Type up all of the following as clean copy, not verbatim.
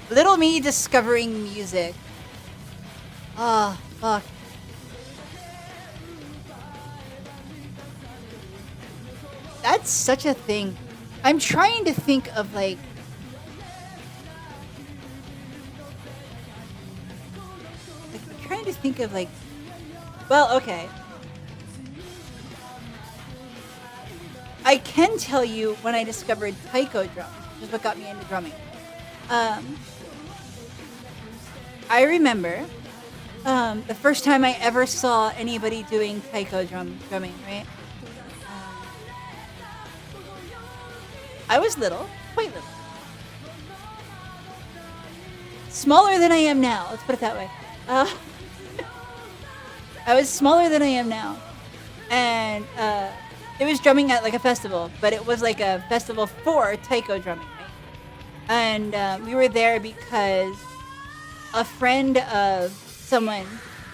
Little me discovering music. Ah, fuck. That's such a thing. I'm trying to think of I'm trying to think of well, okay. I can tell you when I discovered taiko drums, which is what got me into drumming. Um, I remember the first time I ever saw anybody doing taiko drumming, right? Um, I was little, quite little. Smaller than I am now, let's put it that way. Uh, I was smaller than I am now. And it was drumming at like a festival, but it was like a festival for taiko drumming, right? And we were there because a friend of someone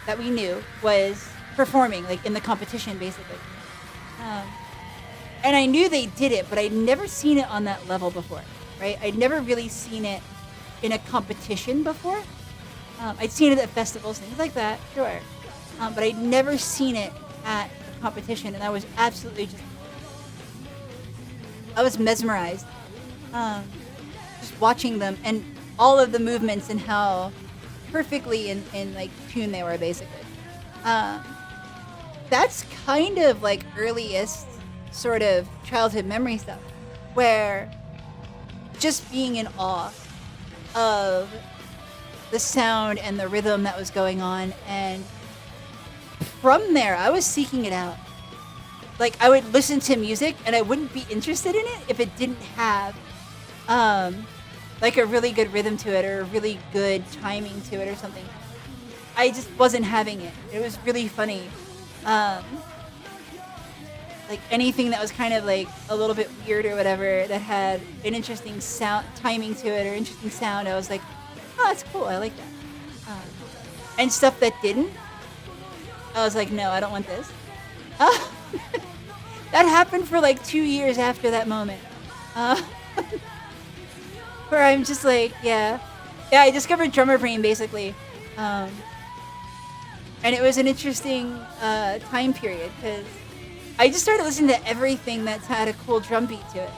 that we knew was performing, like in the competition, basically. Um, and I knew they did it, but I'd never seen it on that level before, right? I'd never really seen it in a competition before. I'd seen it at festivals, things like that, sure. But I'd never seen it at a competition, and I was absolutely I was mesmerized. Just watching them and all of the movements and how perfectly in like tune they were, basically. Um, that's kind of like earliest sort of childhood memory stuff, where just being in awe of the sound and the rhythm that was going on, and from there I was seeking it out. Like, I would listen to music and I wouldn't be interested in it if it didn't have like a really good rhythm to it or a really good timing to it or something. I just wasn't having it. It was really funny. Like anything that was kind of like a little bit weird or whatever that had an interesting sound timing to it or interesting sound, I was like, oh, that's cool. I like that. And stuff that didn't, I was like, no, I don't want this. That happened for like 2 years after that moment. Uh, where I'm just like, yeah. Yeah, I discovered drummer brain, basically. And it was an interesting time period because I just started listening to everything that's had a cool drum beat to it.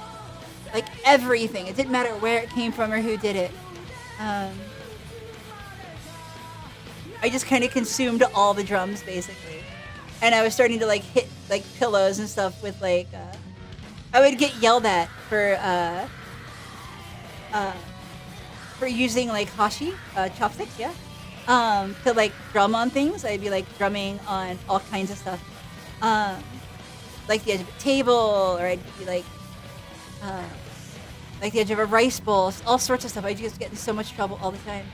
Like, everything. It didn't matter where it came from or who did it. I just kind of consumed all the drums, basically. And I was starting to like hit like pillows and stuff with like I would get yelled at for using like hashi chopsticks, yeah, to like drum on things. I'd be like drumming on all kinds of stuff, like the edge of a table, or I'd be like the edge of a rice bowl, all sorts of stuff. I just get in so much trouble all the time.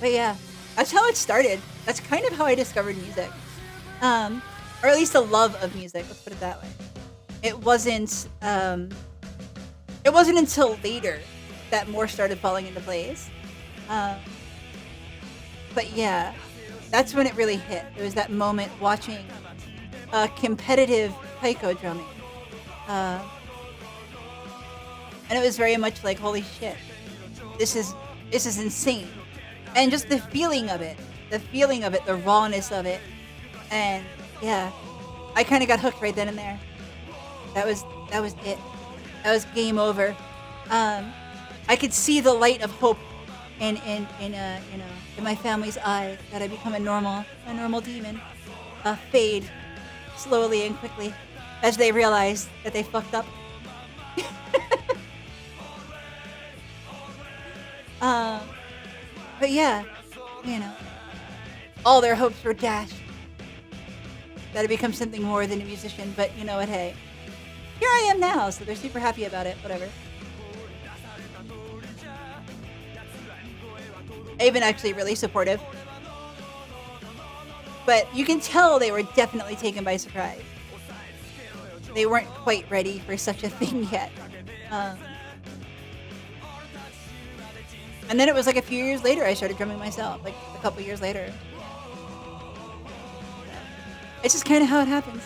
But yeah, that's how it started. That's kind of how I discovered music, or at least a love of music. Let's put it that way. It wasn't. It wasn't until later that more started falling into place. Um, but yeah, that's when it really hit. It was that moment watching competitive taiko drumming, uh, and it was very much like, holy shit, this is insane. And just the feeling of it, the rawness of it, and yeah, I kind of got hooked right then and there. That was it. That was game over. I could see the light of hope in my family's eyes that I become a normal demon, fade slowly and quickly as they realized that they fucked up. um, But yeah, all their hopes were dashed. That it becomes something more than a musician. But you know what, hey, here I am now, so they're super happy about it, whatever. They've been actually really supportive. But you can tell they were definitely taken by surprise. They weren't quite ready for such a thing yet. And then it was like a few years later I started drumming myself, like a couple years later. It's just kind of how it happens.